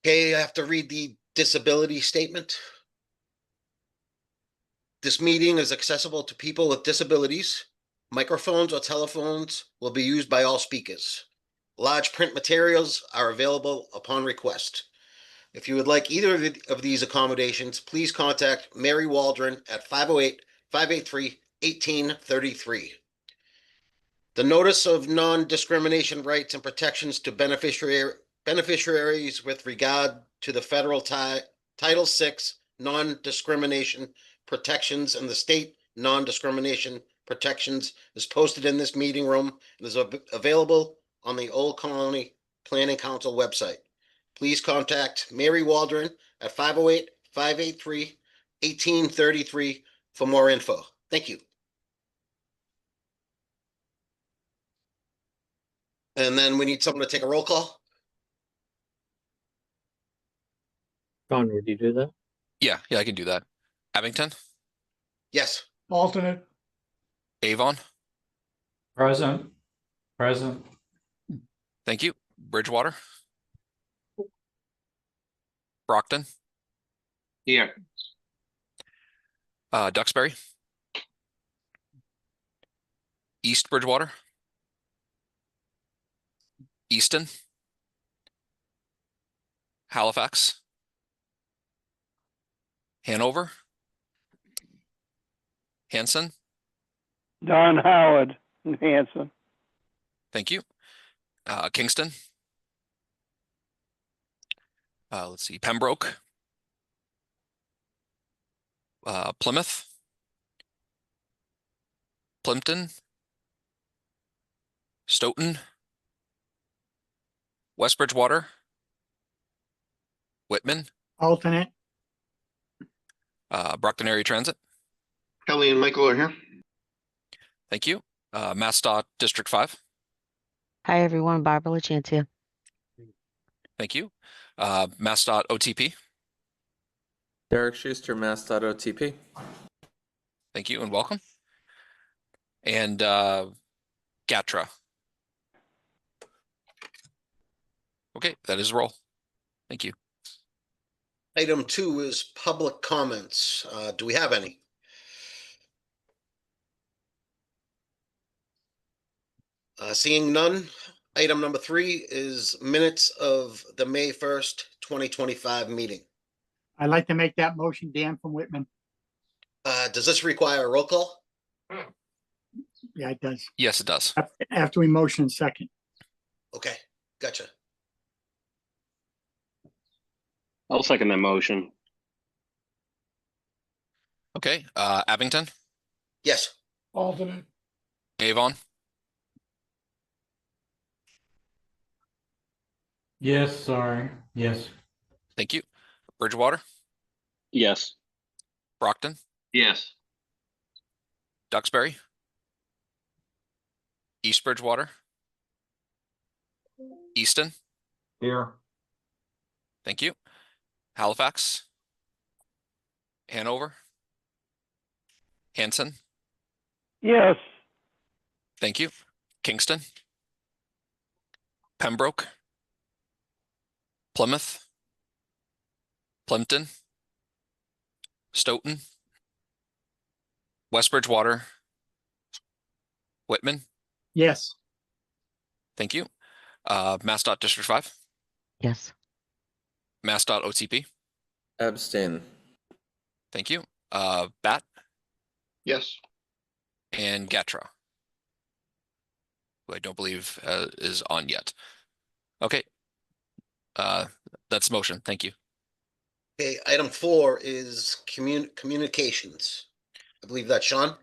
Okay, I have to read the disability statement. This meeting is accessible to people with disabilities. Microphones or telephones will be used by all speakers. Large print materials are available upon request. If you would like either of these accommodations, please contact Mary Waldron at 508-583-1833. The notice of non-discrimination rights and protections to beneficiaries with regard to the federal Title VI non-discrimination protections and the state non-discrimination protections is posted in this meeting room and is available on the Old Colony Planning Council website. Please contact Mary Waldron at 508-583-1833 for more info. Thank you. And then we need someone to take a roll call. John, would you do that? Yeah, I can do that. Abington, Yes. Alternate. Avon, Present. thank you. Bridgewater, Brockton, Here. Duxbury, East Bridgewater, Easton, Halifax, Hanover, Hanson, Don Howard and Hanson. thank you. Kingston, let's see, Pembroke, Plymouth, Plimpton, Stoughton, West Bridgewater, Whitman, Alternate. Brockton Area Transit, Kelly and Michael are here. thank you. MassDOT District 5, Hi, everyone. Barbara LaChantia. thank you. MassDOT OTP, Derek Schuster, Mass.OTP. thank you and welcome. And GATRA. Okay, that is roll. Thank you. Item 2 is public comments. Do we have any? Seeing none. Item number 3 is minutes of the May 1st, 2025 meeting. I'd like to make that motion, Dan from Whitman. Does this require a roll call? Yeah, it does. Yes, it does. After we motion second. Okay, gotcha. I'll second that motion. Okay, Abington, Yes. Alternate. Avon, Yes, sorry. Yes. thank you. Bridgewater, Yes. Brockton, Yes. Duxbury, East Bridgewater, Easton, Here. thank you. Halifax, Hanover, Hanson, Yes. thank you. Kingston, Pembroke, Plymouth, Plimpton, Stoughton, West Bridgewater, Whitman, Yes. thank you. MassDOT District 5, Yes. MassDOT OTP, Abstain. thank you. BAT Yes. and GATRA, who I don't believe is on yet. Okay, that's motion. Thank you. Okay, item 4 is communications. I believe that's Sean.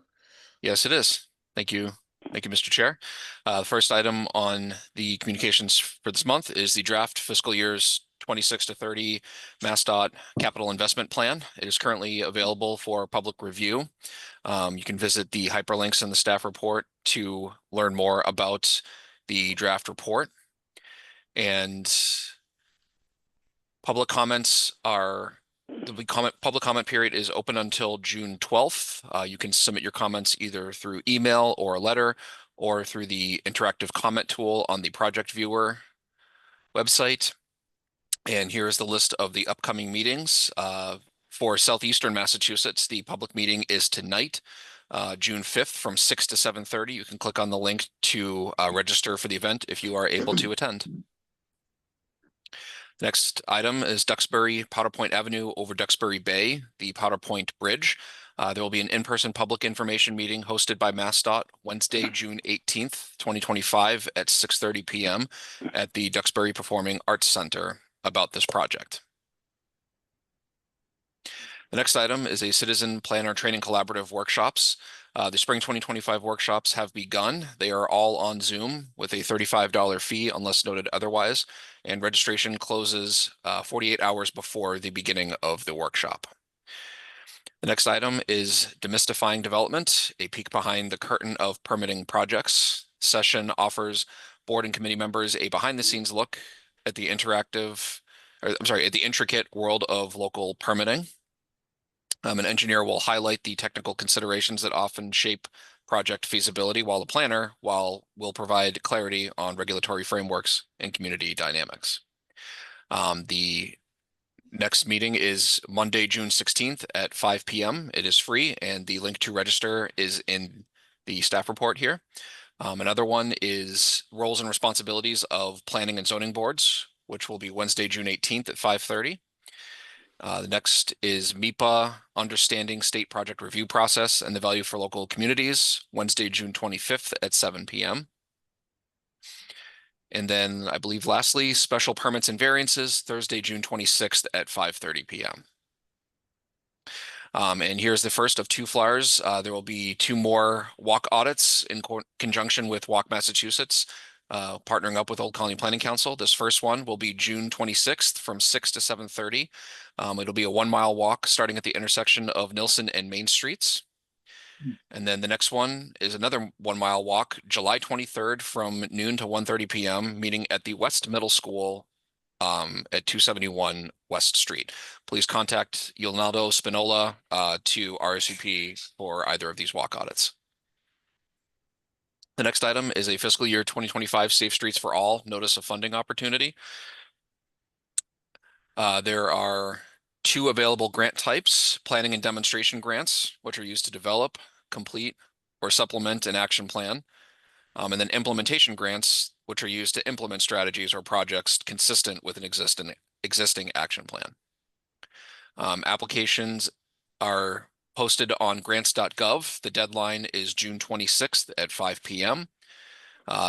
Yes, it is. Thank you. Thank you, Mr. Chair. The first item on the communications for this month is the draft fiscal years 26 to 30 MassDOT Capital Investment Plan. It is currently available for public review. You can visit the hyperlinks in the staff report to learn more about the draft report. And public comments are, public comment period is open until June 12th. You can submit your comments either through email or a letter or through the interactive comment tool on the project viewer website. And here is the list of the upcoming meetings. For Southeastern Massachusetts, the public meeting is tonight, June 5th from 6 to 7:30. You can click on the link to register for the event if you are able to attend. Next item is Duxbury Powder Point Avenue over Duxbury Bay, the Powder Point Bridge. There will be an in-person public information meeting hosted by MassDOT Wednesday, June 18th, 2025 at 6:30 p.m. at the Duxbury Performing Arts Center about this project. The next item is a Citizen Planner Training Collaborative workshops. The spring 2025 workshops have begun. They are all on Zoom with a $35 fee unless noted otherwise, and registration closes 48 hours before the beginning of the workshop. The next item is Demystifying Development, a peek behind the curtain of permitting projects. Session offers board and committee members a behind-the-scenes look at the at the intricate world of local permitting. An engineer will highlight the technical considerations that often shape project feasibility, while the planner will provide clarity on regulatory frameworks and community dynamics. The next meeting is Monday, June 16th at 5 p.m. It is free, and the link to register is in the staff report here. Another one is Roles and Responsibilities of Planning and Zoning Boards, which will be Wednesday, June 18th at 5:30. The next is MIPA, Understanding State Project Review Process and the Value for Local Communities, Wednesday, June 25th at 7 p.m. And then I believe lastly, Special Permits and Variances, Thursday, June 26th at 5:30 p.m. And here's the first of two flyers. There will be two more walk audits in conjunction with Walk Massachusetts, partnering up with Old Colony Planning Council. This first one will be June 26th from 6 to 7:30. It'll be a 1-mile walk starting at the intersection of Nilsson and Main Streets. And then the next one is another 1-mile walk, July 23rd from noon to 1:30 p.m., meeting at the West Middle School at 271 West Street. Please contact Yolnaldo Spinola to RSVP for either of these walk audits. The next item is a fiscal year 2025 Safe Streets for All notice of funding opportunity. There are two available grant types: planning and demonstration grants, which are used to develop, complete, or supplement an action plan, and then implementation grants, which are used to implement strategies or projects consistent with an existing action plan. Applications are posted on grants.gov. The deadline is June 26th at 5 p.m.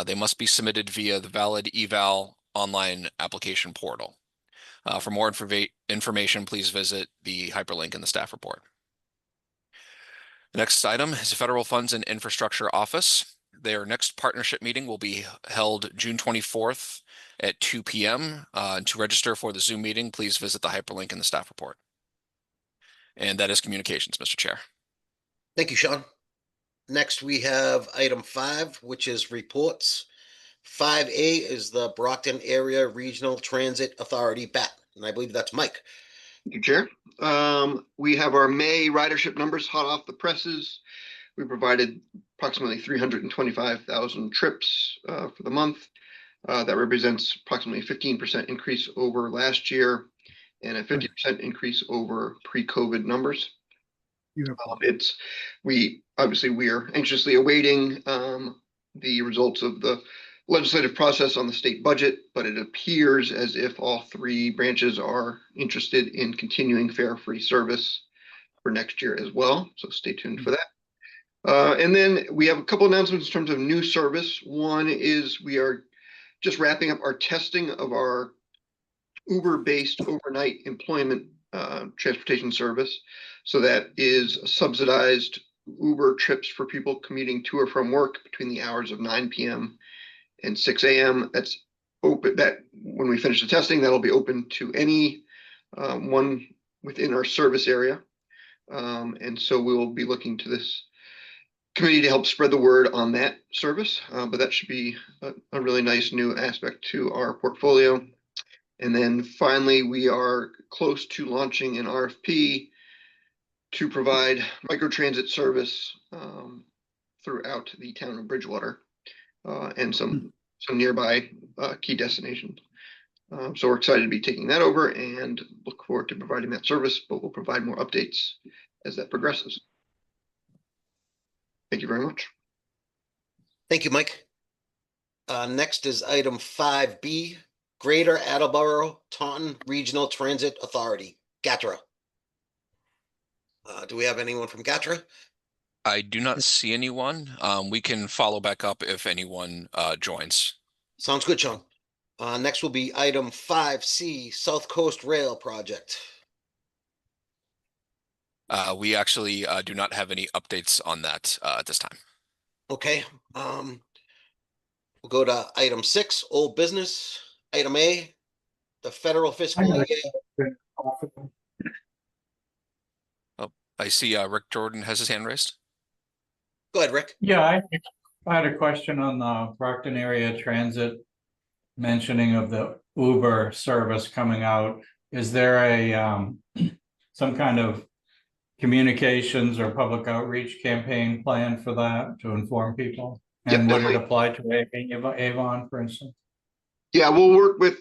They must be submitted via the valid eval online application portal. For more information, please visit the hyperlink in the staff report. The next item is Federal Funds and Infrastructure Office. Their next partnership meeting will be held June 24th at 2 p.m. To register for the Zoom meeting, please visit the hyperlink in the staff report. And that is communications, Mr. Chair. Thank you, Sean. Next, we have item 5, which is reports. 5A is the Brockton Area Regional Transit Authority BAT, and I believe that's Mike. Thank you, Chair. We have our May ridership numbers hot off the presses. We provided approximately 325,000 trips for the month. That represents approximately 15% increase over last year and a 50% increase over pre-COVID numbers. We are anxiously awaiting the results of the legislative process on the state budget, but it appears as if all 3 branches are interested in continuing fare-free service for next year as well. So stay tuned for that. And then we have a couple announcements in terms of new service. One is we are just wrapping up our testing of our Uber-based overnight employment transportation service. So that is subsidized Uber trips for people commuting to or from work between the hours of 9 p.m. and 6 a.m. That's open. That when we finish the testing, that'll be open to any one within our service area. And so we will be looking to this committee to help spread the word on that service. But that should be a really nice new aspect to our portfolio. And then finally, we are close to launching an RFP to provide microtransit service throughout the town of Bridgewater and some nearby key destinations. So we're excited to be taking that over and look forward to providing that service, but we'll provide more updates as that progresses. Thank you very much. Thank you, Mike. Next is item 5B, Greater Attleboro Taunton Regional Transit Authority, GATRA. Do we have anyone from GATRA? I do not see anyone. We can follow back up if anyone joins. Sounds good, Sean. Next will be item 5C, South Coast Rail Project. We actually do not have any updates on that at this time. Okay. We'll go to item 6, Old Business. Item A, the federal fiscal year. I see Rick Jordan has his hand raised. Go ahead, Rick. Yeah, I had a question on the Brockton area transit mentioning of the Uber service coming out. Is there a some kind of communications or public outreach campaign plan for that to inform people? Yep, And would it definitely. apply to Avon, for instance? Yeah, we'll work with,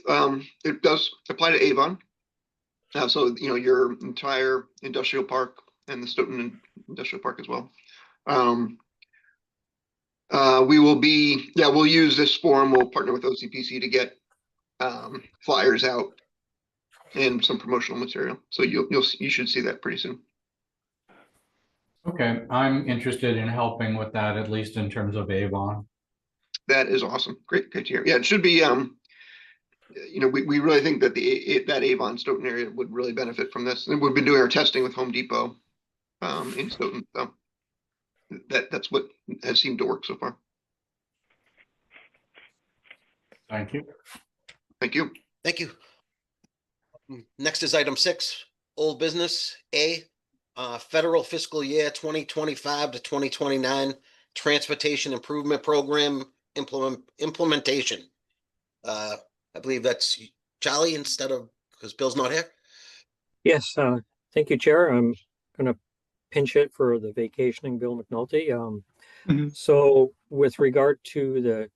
it does apply to Avon. So, you know, your entire industrial park and the Stoughton Industrial Park as well. We will be, yeah, we'll use this forum. We'll partner with OCPC to get flyers out and some promotional material. So you should see that pretty soon. Okay, I'm interested in helping with that, at least in terms of Avon. That is awesome. Great to hear. Yeah, it should be, you know, we really think that that Avon Stoughton area would really benefit from this. And we've been doing our testing with Home Depot in Stoughton. So that's what has seemed to work so far. Thank you. Thank you. Thank you. Next is item 6, Old Business. A, federal fiscal year 2025 to 2029 Transportation Improvement Program implementation. I believe that's Charlie instead of, because Bill's not here. Yes, thank you, Chair. I'm gonna pinch hit for the vacationing Bill McNulty. So with regard to the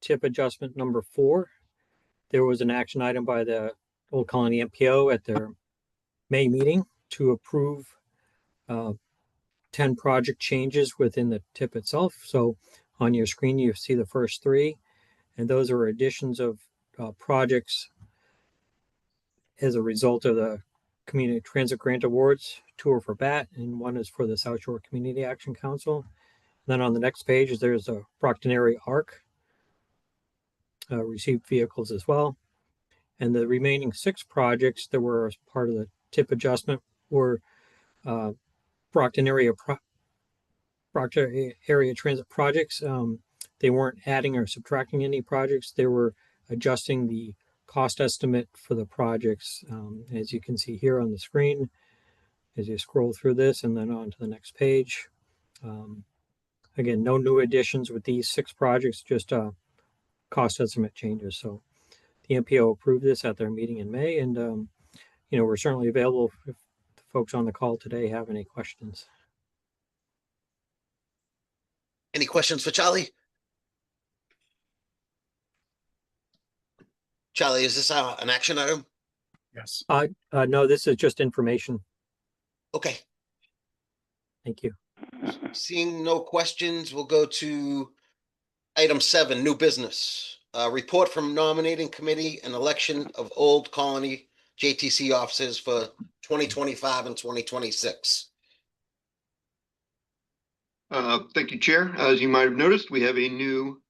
tip adjustment number 4, there was an action item by the Old Colony MPO at their May meeting to approve 10 project changes within the tip itself. So on your screen, you see the first 3, and those are additions of projects as a result of the Community Transit Grant Awards. 2 are for BAT, and 1 is for the South Shore Community Action Council. Then on the next page, there's a Brockton area ARC, received vehicles as well. And the remaining 6 projects that were part of the tip adjustment were Brockton area transit projects. They weren't adding or subtracting any projects. They were adjusting the cost estimate for the projects, as you can see here on the screen, as you scroll through this and then on to the next page. Again, no new additions with these 6 projects, just cost estimate changes. So the MPO approved this at their meeting in May, and you know, we're certainly available if the folks on the call today have any questions. Any questions for Charlie? Charlie, is this an action item? Yes. No, this is just information. Okay. Thank you. Seeing no questions, we'll go to item 7, new business. Report from nominating committee and election of Old Colony JTC officers for 2025 and 2026. Thank you, Chair. As you might have noticed, we have a new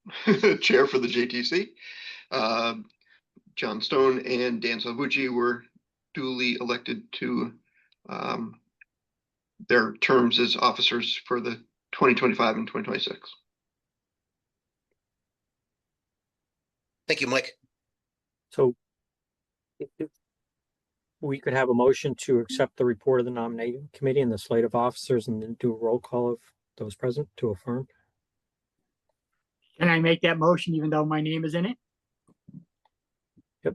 chair for the JTC. John Stone and Dan Salvucci were duly elected to their terms as officers for the 2025 and 2026. Thank you, Mike. So if we could have a motion to accept the report of the nominating committee and the slate of officers, and then do a roll call of those present to affirm. Can I make that motion even though my name is in it? Yep.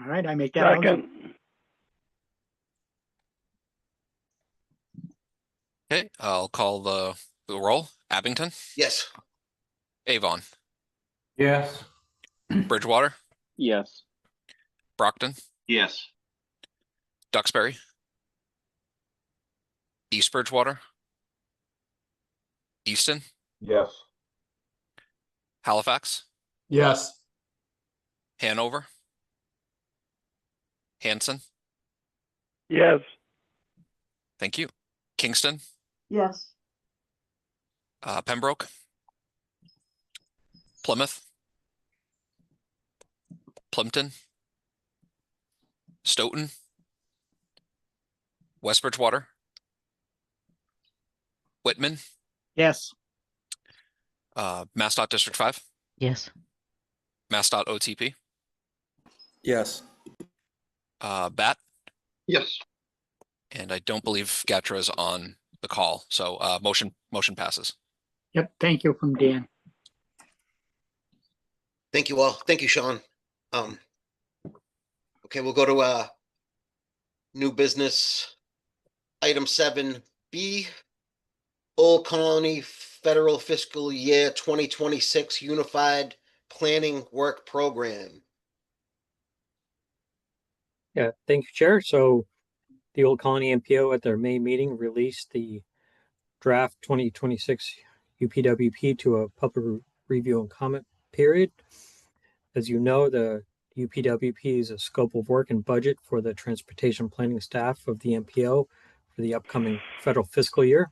All right, I make that motion. Second, Okay, I'll call the roll. Abington, Yes. Avon, Yes. Bridgewater, yes. Brockton, Yes. Duxbury, East Bridgewater, Easton, Yes. Halifax, Yes. Hanover, Hanson, Yes. thank you. Kingston, Yes. Pembroke, Plymouth, Plimpton, Stoughton, West Bridgewater, Whitman, Yes. MassDOT District 5, Yes. MassDOT OTP, Yes. BAT, Yes. and I don't believe Gatra is on the call, so motion passes. Yep. Thank you from Dan. Thank you all. Thank you, Sean. Okay, we'll go to new business. Item 7B, Old Colony Federal Fiscal Year 2026 Unified Planning Work Program. Yeah, thank you, Chair. So the Old Colony MPO at their May meeting released the draft 2026 UPWP to a public review and comment period. As you know, the UPWP is a scope of work and budget for the transportation planning staff of the MPO for the upcoming federal fiscal year.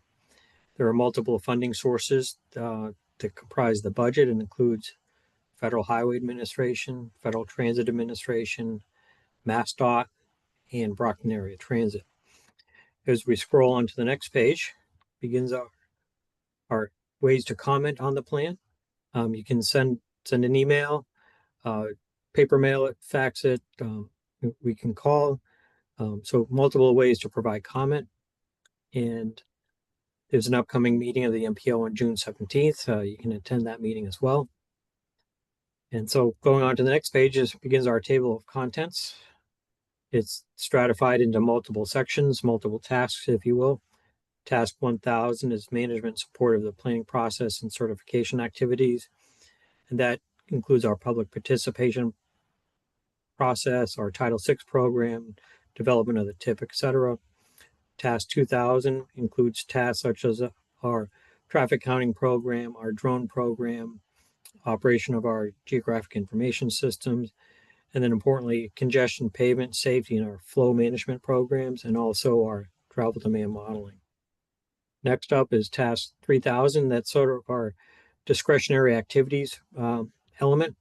There are multiple funding sources that comprise the budget and includes Federal Highway Administration, Federal Transit Administration, MassDOT, and Brockton Area Transit. As we scroll on to the next page, begins our ways to comment on the plan. You can send an email, paper mail it, fax it, we can call. So multiple ways to provide comment. And there's an upcoming meeting of the MPO on June 17th. You can attend that meeting as well. And so going on to the next page begins our table of contents. It's stratified into multiple sections, multiple tasks, if you will. Task 1000 is management support of the planning process and certification activities. And that includes our public participation process, our Title VI program, development of the TIP, etc. Task 2000 includes tasks such as our traffic counting program, our drone program, operation of our geographic information systems, and then importantly, congestion, pavement, safety, and our flow management programs, and also our travel demand modeling. Next up is task 3000. That's sort of our discretionary activities element.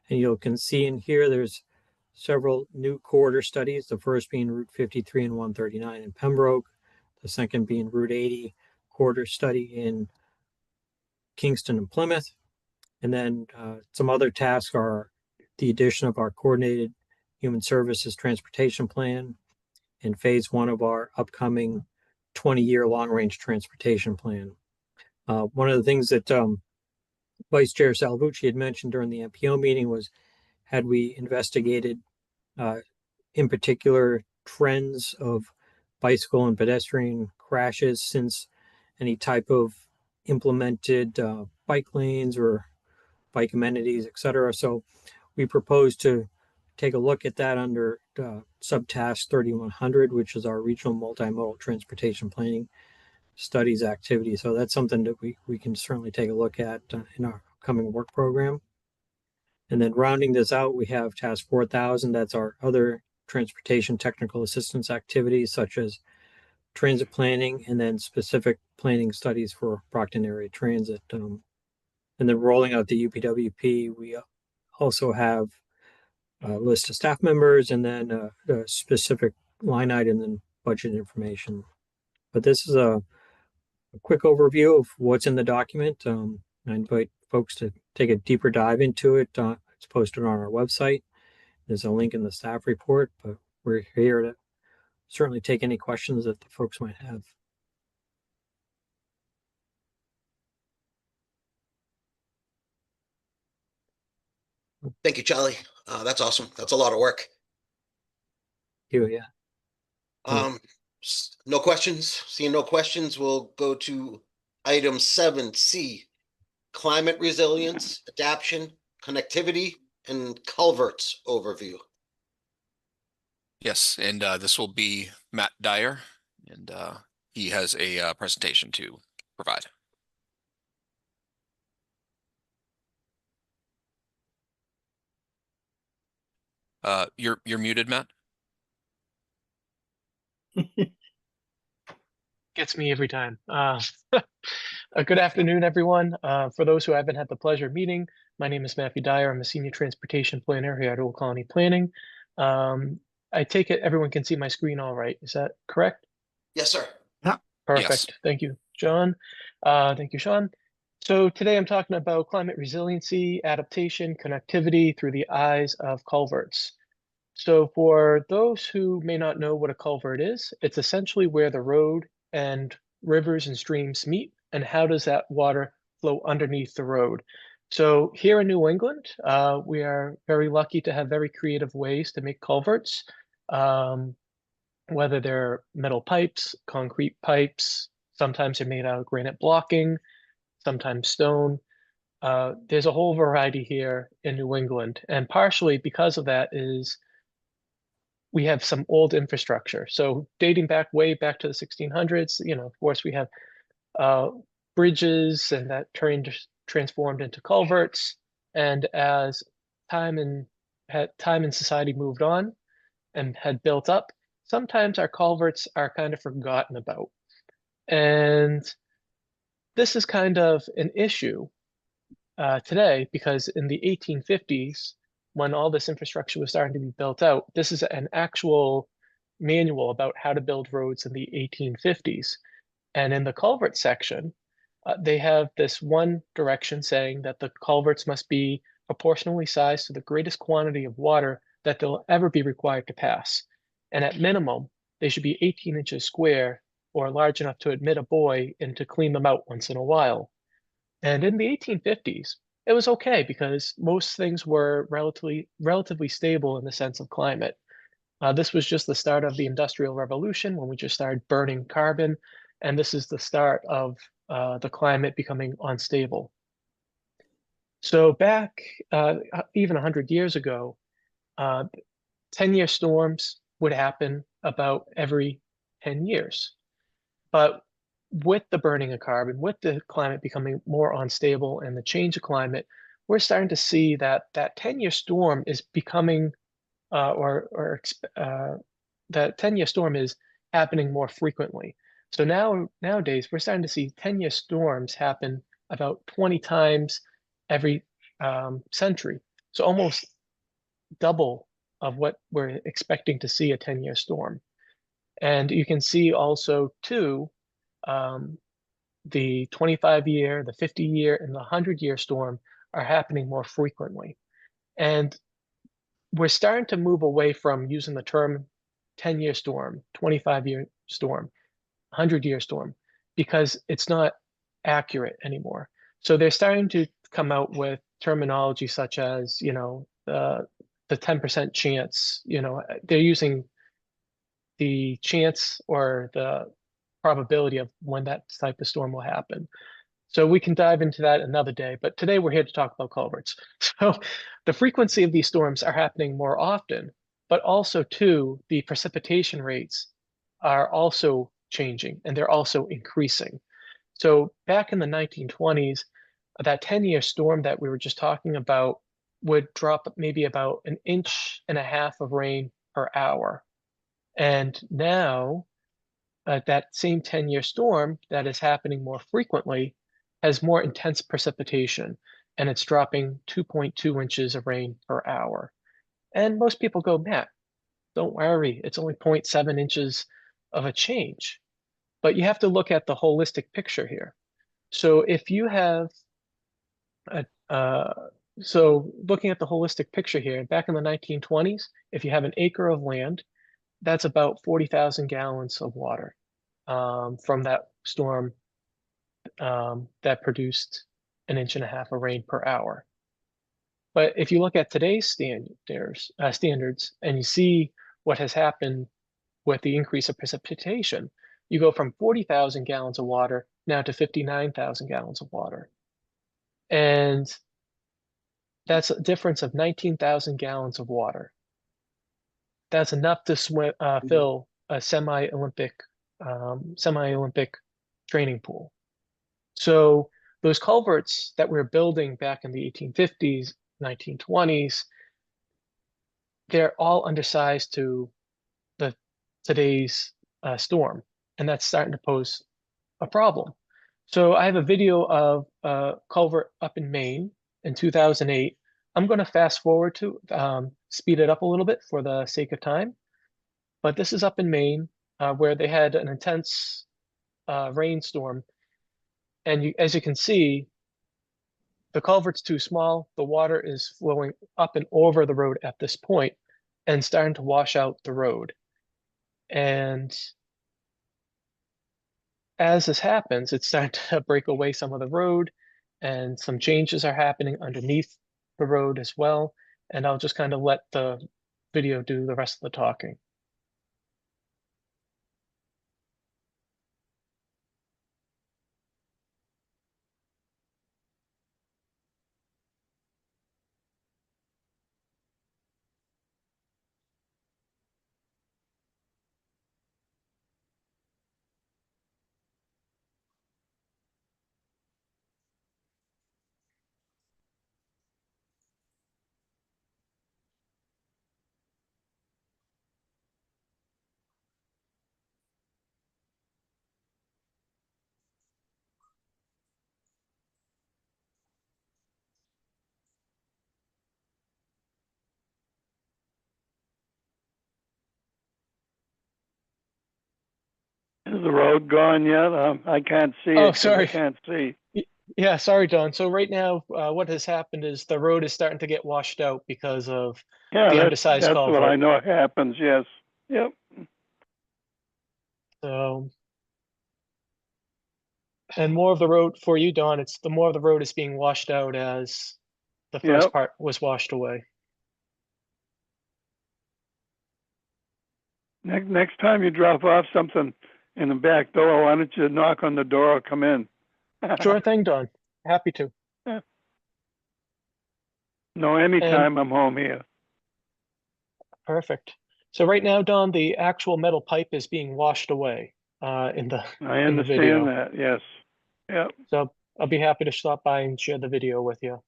And you can see in here, there's several new corridor studies. The first being Route 53 and 139 in Pembroke. The second being Route 80 corridor study in Kingston and Plymouth. And then some other tasks are the addition of our coordinated human services transportation plan and phase 1 of our upcoming 20-year long-range transportation plan. One of the things that Vice Chair Salvucci had mentioned during the MPO meeting was, had we investigated in particular trends of bicycle and pedestrian crashes since any type of implemented bike lanes or bike amenities, et cetera. So we propose to take a look at that under subtask 3100, which is our regional multimodal transportation planning studies activity. So that's something that we can certainly take a look at in our upcoming work program. And then rounding this out, we have task 4000. That's our other transportation technical assistance activities, such as transit planning and then specific planning studies for Brockton area transit. And then rolling out the UPWP, we also have a list of staff members and then a specific line item and budget information. But this is a quick overview of what's in the document. I invite folks to take a deeper dive into it. It's posted on our website. There's a link in the staff report, but we're here to certainly take any questions that the folks might have. Thank you, Charlie. That's awesome. That's a lot of work. Yeah. No questions. Seeing no questions, we'll go to item 7C, climate resilience, adaptation, connectivity, and culverts overview. Yes, and this will be Matt Dyer, and he has a presentation to provide. You're muted, Matt. Gets me every time. Good afternoon, everyone. For those who I haven't had the pleasure of meeting, my name is Matthew Dyer. I'm a senior transportation planner here at Old Colony Planning. I take it everyone can see my screen all right. Is that correct? Yes, sir. Perfect. Thank you, John. Thank you, Sean. So today I'm talking about climate resiliency, adaptation, connectivity through the eyes of culverts. So for those who may not know what a culvert is, it's essentially where the road and rivers and streams meet, and how does that water flow underneath the road. So here in New England, we are very lucky to have very creative ways to make culverts, whether they're metal pipes, concrete pipes, sometimes they're made out of granite blocking, sometimes stone. There's a whole variety here in New England, and partially because of that is we have some old infrastructure. So dating back way back to the 1600s, of course, we have bridges and that transformed into culverts. And as time and society moved on and had built up, sometimes our culverts are kind of forgotten about. And this is kind of an issue today, because in the 1850s, when all this infrastructure was starting to be built out, this is an actual manual about how to build roads in the 1850s. And in the culvert section, they have this one direction saying that the culverts must be proportionally sized to the greatest quantity of water that they'll ever be required to pass. And at minimum, they should be 18 inches square or large enough to admit a boy and to clean them out once in a while. And in the 1850s, it was okay because most things were relatively stable in the sense of climate. This was just the start of the Industrial Revolution when we just started burning carbon, and this is the start of the climate becoming unstable. So back even 100 years ago, 10-year storms would happen about every 10 years. But with the burning of carbon, with the climate becoming more unstable and the change of climate, we're starting to see that that 10-year storm is becoming, that 10-year storm is happening more frequently. So nowadays, we're starting to see 10-year storms happen about 20 times every century. So almost double of what we're expecting to see a 10-year storm. And you can see also, too, the 25-year, the 50-year, and the 100-year storm are happening more frequently. And we're starting to move away from using the term 10-year storm, 25-year storm, 100-year storm, because it's not accurate anymore. So they're starting to come out with terminology such as, the 10% chance, they're using the chance or the probability of when that type of storm will happen. So we can dive into that another day, but today we're here to talk about culverts. So the frequency of these storms are happening more often, but also too, the precipitation rates are also changing and they're also increasing. So back in the 1920s, that 10-year storm that we were just talking about would drop maybe about 1.5 inches of rain per hour. And now that same 10-year storm that is happening more frequently has more intense precipitation, and it's dropping 2.2 inches of rain per hour. And most people go, Matt, don't worry, it's only 0.7 inches of a change. But you have to look at the holistic picture here. So if you have so looking at the holistic picture here, back in the 1920s, if you have an acre of land, that's about 40,000 gallons of water from that storm that produced 1.5 inches of rain per hour. But if you look at today's standards and you see what has happened with the increase of precipitation, you go from 40,000 gallons of water now to 59,000 gallons of water. And that's a difference of 19,000 gallons of water. that's enough to swim, fill a semi-Olympic training pool. So those culverts that we were building back in the 1850s, 1920s, they're all undersized to today's storm, and that's starting to pose a problem. So I have a video of a culvert up in Maine in 2008. I'm going to fast forward to speed it up a little bit for the sake of time. But this is up in Maine where they had an intense rainstorm. And as you can see, the culvert's too small. The water is flowing up and over the road at this point and starting to wash out the road. And as this happens, it's starting to break away some of the road, and some changes are happening underneath the road as well. And I'll just kind of let the video do the rest of the talking. Is the road gone yet? I can't see Oh, it 'cause I sorry. can't see. Yeah, sorry, Don. So right now, what has happened is the road is starting to get washed out because of Yeah, the undersized that's what I culvert. know happens, yes. Yep. So, and more of the road for you, Don, it's the more of the road is being washed out as the first Yep. part was washed away. Next time you drop off something in the back door, why don't you knock on the door or come in? Sure thing, Don. Happy to. No, anytime I'm home here. Perfect. So right now, Don, the actual metal pipe is being washed away in the I in the video. understand that, yes. Yep. So I'll be happy to stop by and share the video with you.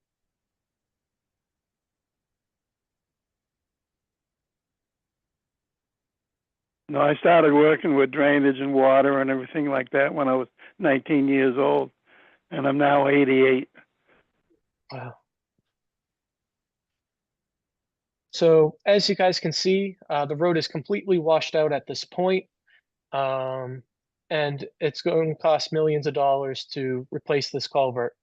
No, I started working with drainage and water and everything like that when I was 19 years old, and I'm now 88. Wow. So as you guys can see, the road is completely washed out at this point. And it's going to cost millions of dollars to replace this culvert.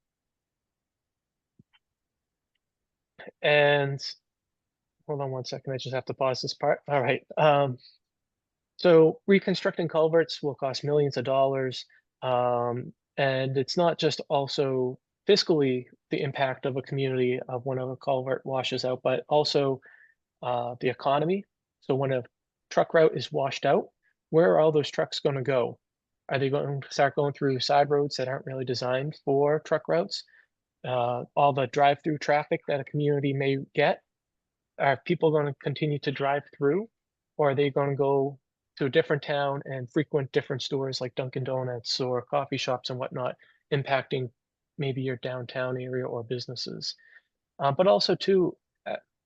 And hold on one second, I just have to pause this part. All right. So reconstructing culverts will cost millions of dollars. And it's not just also fiscally the impact of a community of when a culvert washes out, but also the economy. So when a truck route is washed out, where are all those trucks going to go? Are they going to start going through side roads that aren't really designed for truck routes? All the drive-through traffic that a community may get, are people going to continue to drive through, or are they going to go to a different town and frequent different stores like Dunkin' Donuts or coffee shops and whatnot, impacting maybe your downtown area or businesses? But also too,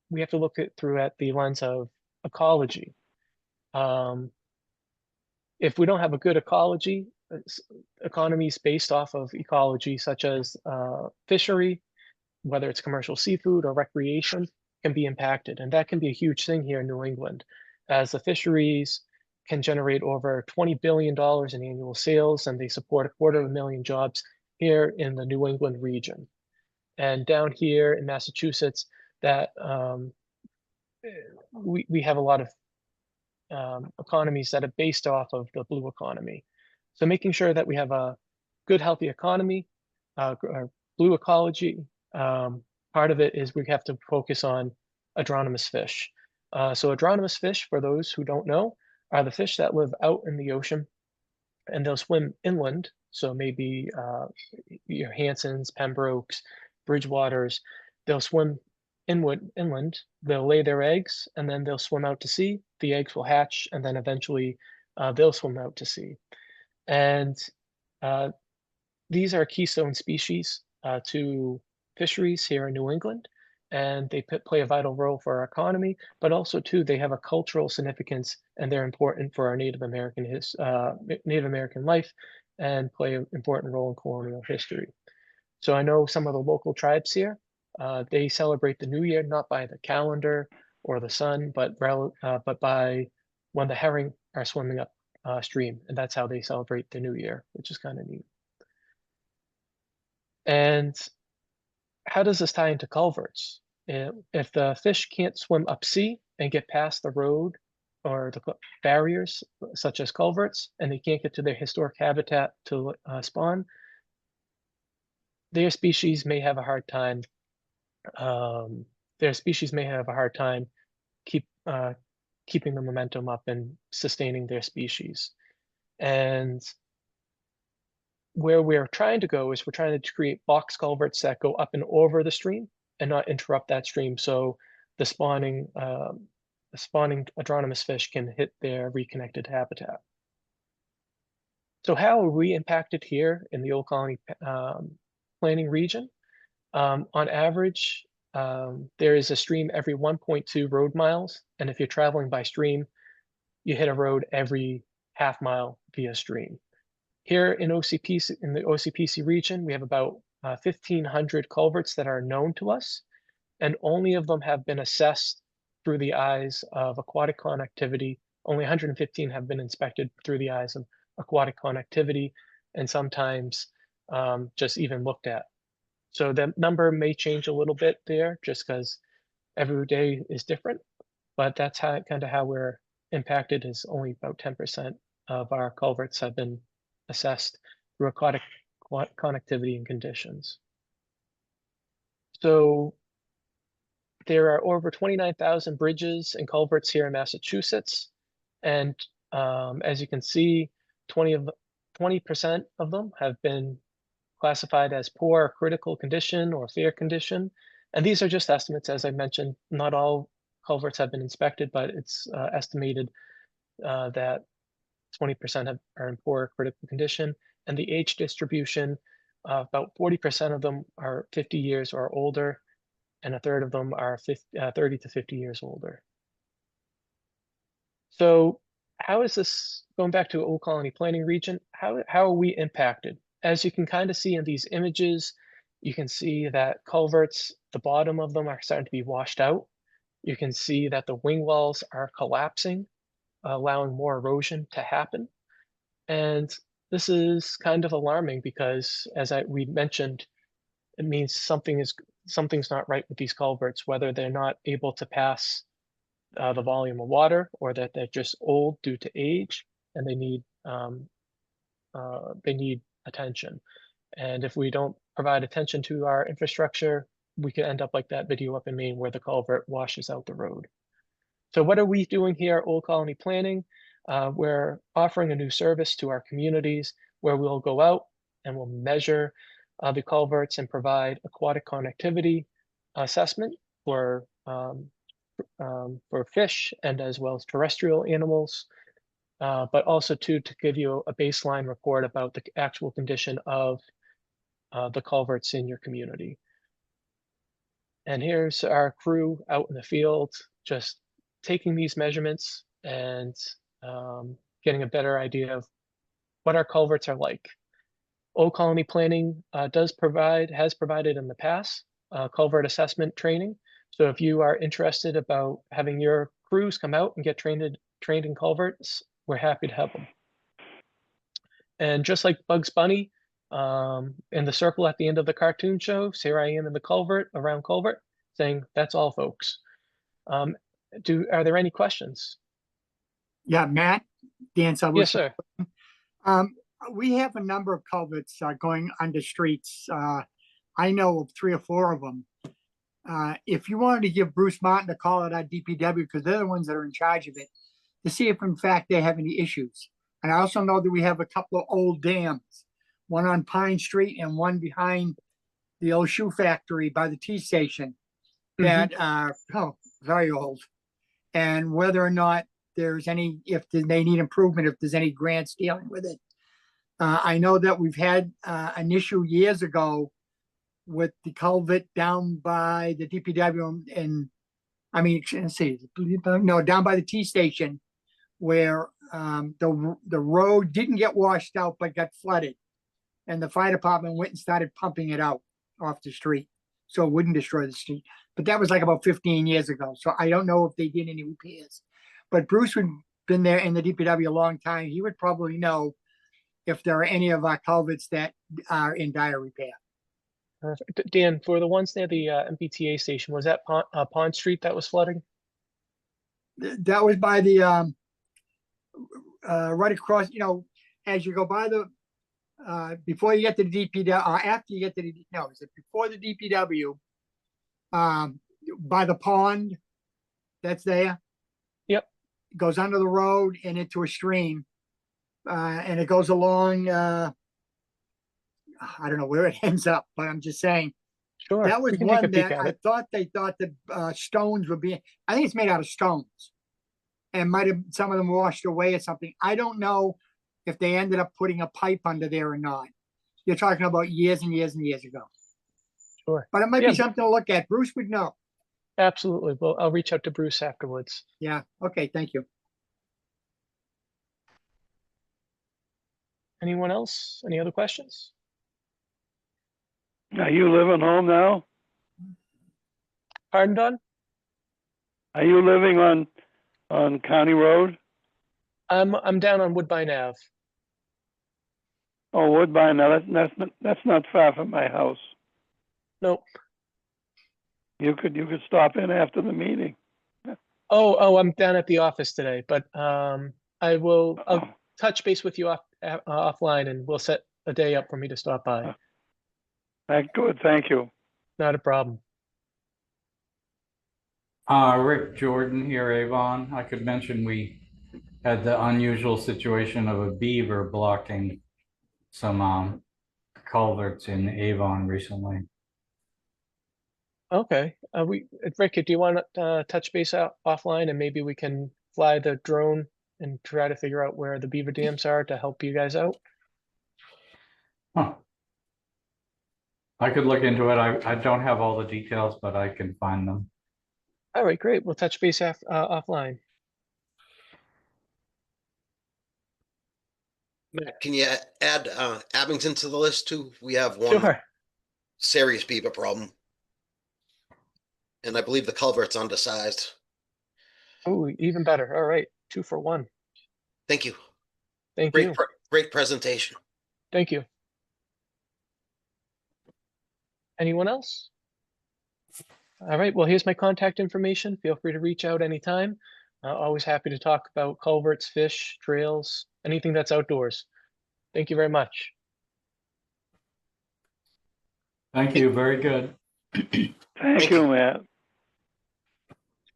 we have to look at through at the lens of ecology. If we don't have a good ecology, economies based off of ecology, such as fishery, whether it's commercial seafood or recreation, can be impacted. And that can be a huge thing here in New England, as the fisheries can generate over $20 billion in annual sales, and they support 250,000 jobs here in the New England region. And down here in Massachusetts, that we have a lot of economies that are based off of the blue economy. So making sure that we have a good, healthy economy, blue ecology, part of it is we have to focus on adronomous fish. So adronomous fish, for those who don't know, are the fish that live out in the ocean and they'll swim inland. So maybe your Hansons, Pembrokes, Bridgewaters, they'll swim inland, they'll lay their eggs and then they'll swim out to sea. The eggs will hatch and then eventually they'll swim out to sea. And these are keystone species to fisheries here in New England, and they play a vital role for our economy, but also too, they have a cultural significance and they're important for our Native American life and play an important role in colonial history. So I know some of the local tribes here, they celebrate the new year, not by the calendar or the sun, but by when the herring are swimming up stream. And that's how they celebrate the new year, which is kind of neat. And how does this tie into culverts? If the fish can't swim up sea and get past the road or the barriers, such as culverts, and they can't get to their historic habitat to spawn, their species may have a hard time. Keeping the momentum up and sustaining their species. And where we're trying to go is we're trying to create box culverts that go up and over the stream and not interrupt that stream, so the spawning adronomous fish can hit their reconnected habitat. So how are we impacted here in the Old Colony planning region? On average, there is a stream every 1.2 road miles, and if you're traveling by stream, you hit a road every half mile via stream. Here in the OCPC region, we have about 1,500 culverts that are known to us, and only of them have been assessed through the eyes of aquatic connectivity. Only 115 have been inspected through the eyes of aquatic connectivity, and sometimes just even looked at. So the number may change a little bit there, just because every day is different, but that's how we're impacted. Is only about 10% of our culverts have been assessed through aquatic connectivity and conditions. So there are over 29,000 bridges and culverts here in Massachusetts, and as you can see, 20% of them have been classified as poor or critical condition or fair condition. And these are just estimates. As I mentioned, not all culverts have been inspected, but it's estimated that 20% are in poor or critical condition. And the age distribution, about 40% of them are 50 years or older, and a third of them are 30 to 50 years older. So how is this, going back to Old Colony planning region, how are we impacted? As you can kind of see in these images, you can see that culverts, the bottom of them are starting to be washed out. You can see that the wing walls are collapsing, allowing more erosion to happen. And this is kind of alarming because, as we mentioned, it means something's not right with these culverts, whether they're not able to pass the volume of water, or that they're just old due to age and they need attention. And if we don't provide attention to our infrastructure, we could end up like that video up in Maine where the culvert washes out the road. So what are we doing here at Old Colony Planning? We're offering a new service to our communities where we'll go out and we'll measure the culverts and provide aquatic connectivity assessment for fish and as well as terrestrial animals, but also to give you a baseline report about the actual condition of the culverts in your community. And here's our crew out in the field, just taking these measurements and getting a better idea of what our culverts are like. Old Colony Planning has provided in the past culvert assessment training. So if you are interested about having your crews come out and get trained in culverts, we're happy to help them. And just like Bugs Bunny in the circle at the end of the cartoon shows, here I am in the culvert, around culvert, saying, that's all, folks. Are there any questions? Yeah, Matt, Dan Sutherland. Yes, sir. We have a number of culverts going under streets. I know of 3 or 4 of them. If you wanted to give Bruce Martin a call at our DPW, because they're the ones that are in charge of it, to see if in fact they have any issues. And I also know that we have a couple of old dams, one on Pine Street and one behind the old shoe factory by the T station. that are, oh, very old. And whether or not there's any, if they need improvement, if there's any grants dealing with it. I know that we've had an issue years ago with the culvert down by the DPW and I mean, let's see, no, down by the T station where the road didn't get washed out but got flooded. And the fire department went and started pumping it out off the street so it wouldn't destroy the street. But that was like about 15 years ago. So I don't know if they did any repairs. But Bruce would been there in the DPW a long time. He would probably know if there are any of our culverts that are in dire repair. Perfect. Dan, for the ones near the MBTA station, was that Pond Street that was flooding? That was by the right across, you know, as you go by the before you get to the DPW, or after you get to the, no, is it before the DPW? By the pond that's there. Yep. Goes under the road and into a stream. And it goes along, I don't know where it ends up, but I'm just saying. Sure. That was we can take a one peek that at I it. thought they thought that stones would be, I think it's made out of stones. And might have, some of them washed away or something. I don't know if they ended up putting a pipe under there or not. You're talking about years and years and years ago. Sure. But it might Yeah. be something to look at. Bruce would know. Absolutely. Well, I'll reach out to Bruce afterwards. Yeah, okay, thank you. Anyone else? Any other questions? Are you living home now? Pardon, Don? Are you living on County Road? I'm down on Woodbine Ave. Oh, Woodbine. Now that's not far from my house. Nope. You could stop in after the meeting. Oh, I'm down at the office today, but I'll Oh, touch base with you offline and we'll set a day up for me to stop by. good. Thank you. Not a problem. Rick Jordan here, Avon. I could mention we had the unusual situation of a beaver blocking some culverts in Avon recently. Okay. Rick, do you want to touch base out offline and maybe we can fly the drone and try to figure out where the beaver dams are to help you guys out? Huh. I could look into it. I don't have all the details, but I can find them. All right, great. We'll touch base offline. Matt, can you add Abington to the list too? We have one Sure. serious beaver problem. And I believe the culvert's undersized. Oh, even better. All right. 2 for 1. Thank you. Thank you. Great presentation. Thank you. Anyone else? All right, well, here's my contact information. Feel free to reach out anytime. Always happy to talk about culverts, fish, trails, anything that's outdoors. Thank you very much. Thank you. Very good. Thank you, Matt.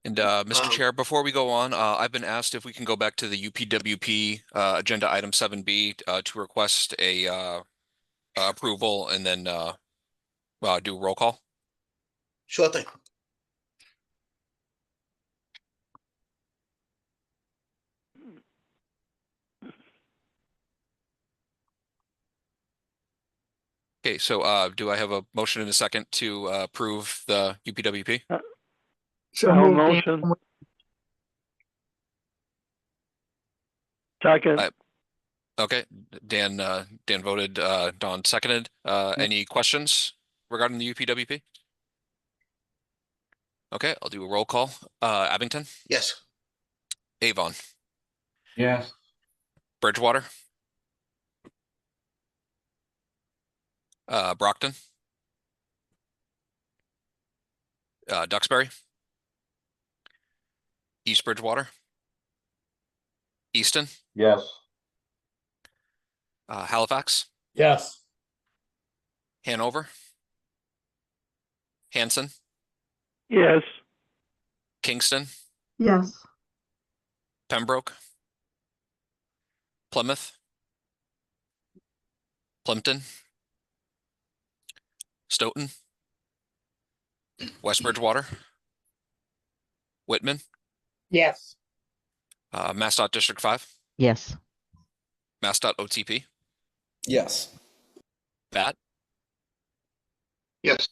And Mr. Chair, before we go on, I've been asked if we can go back to the UPWP agenda item 7B to request a approval and then do a roll call. Sure thing. Okay, so do I have a motion in a second to approve the UPWP? So No moved, Dan. motion. Second. Okay, Dan voted, Don seconded. Any questions regarding the UPWP? Okay, I'll do a roll call. Abington, Yes. Avon, Yes. Bridgewater, Brockton, Duxbury, East Bridgewater, Easton, Yes. Halifax, Yes. Hanover, Hanson, Yes. Kingston, Yes. Pembroke, Plymouth, Plimpton, Stoughton, West Bridgewater, Whitman, Yes. MassDOT District 5, Yes. MassDOT OTP, Yes. Bat, Yes.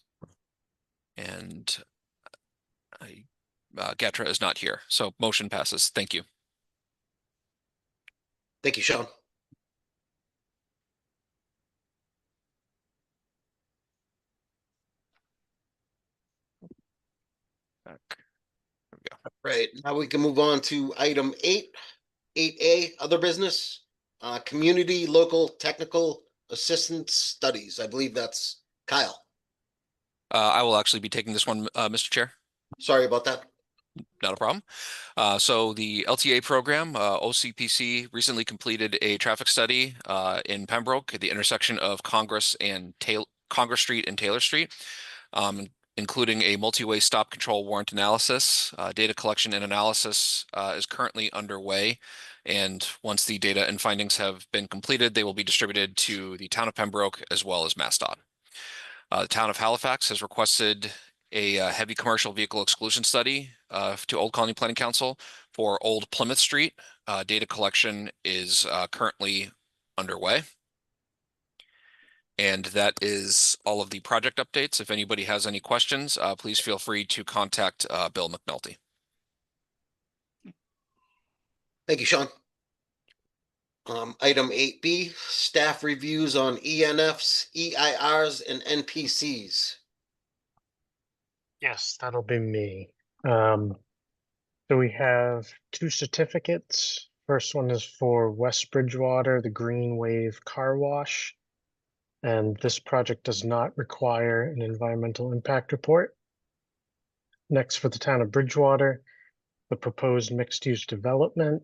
and Gatra is not here, so motion passes. Thank you. Thank you, Sean. Back. There we go. Right, now we can move on to item 8A, other business, community local technical assistance studies. I believe that's Kyle. I will actually be taking this one, Mr. Chair. Sorry about that. Not a problem. So the LTA program, OCPC recently completed a traffic study in Pembroke at the intersection of Congress Street and Taylor Street, including a multi-way stop control warrant analysis. Data collection and analysis is currently underway. And once the data and findings have been completed, they will be distributed to the town of Pembroke as well as MassDOT. The town of Halifax has requested a heavy commercial vehicle exclusion study to Old Colony Planning Council for Old Plymouth Street. Data collection is currently underway. And that is all of the project updates. If anybody has any questions, please feel free to contact Bill McNulty. Thank you, Sean. Item 8B, staff reviews on ENFs, EIRs, and NPCs. Yes, that'll be me. So we have two certificates. First one is for West Bridgewater, the Green Wave Car Wash. And this project does not require an environmental impact report. Next, for the town of Bridgewater, the proposed mixed-use development.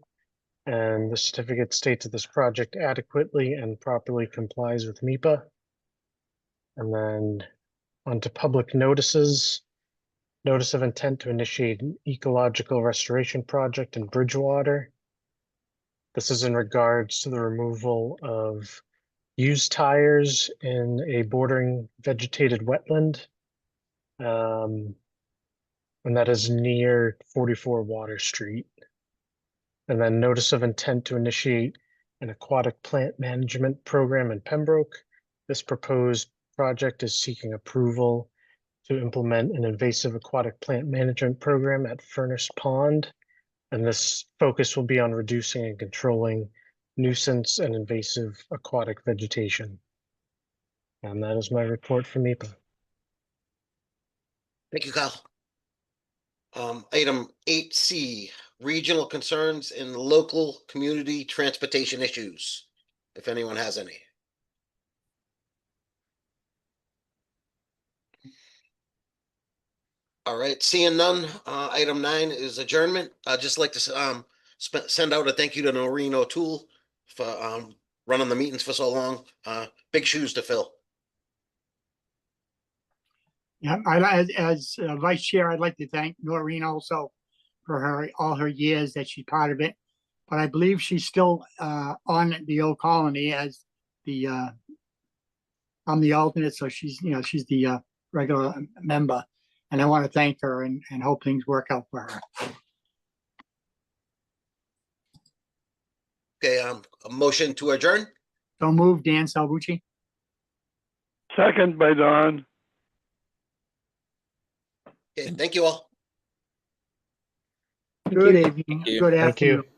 And the certificate states that this project adequately and properly complies with MEPA. And then onto public notices. Notice of intent to initiate an ecological restoration project in Bridgewater. This is in regards to the removal of used tires in a bordering vegetated wetland. And that is near 44 Water Street. And then notice of intent to initiate an aquatic plant management program in Pembroke. This proposed project is seeking approval to implement an invasive aquatic plant management program at Furnace Pond. And this focus will be on reducing and controlling nuisance and invasive aquatic vegetation. And that is my report from MEPA. Thank you, Kyle. Item 8C, regional concerns and local community transportation issues, if anyone has any. All right, seeing none, item 9 is adjournment. I'd just like to send out a thank you to Noreen O'Toole for running the meetings for so long. Big shoes to fill. Yeah, as vice chair, I'd like to thank Noreen also for all her years that she's part of it. But I believe she's still on the Old Colony as the I'm the alternate, so she's she's the regular member. And I want to thank her and hope things work out for her. Okay, a motion to adjourn. So move, Dan Salvucci. Second by Don. Okay, thank you all. Good evening. you. Good Thank you. afternoon.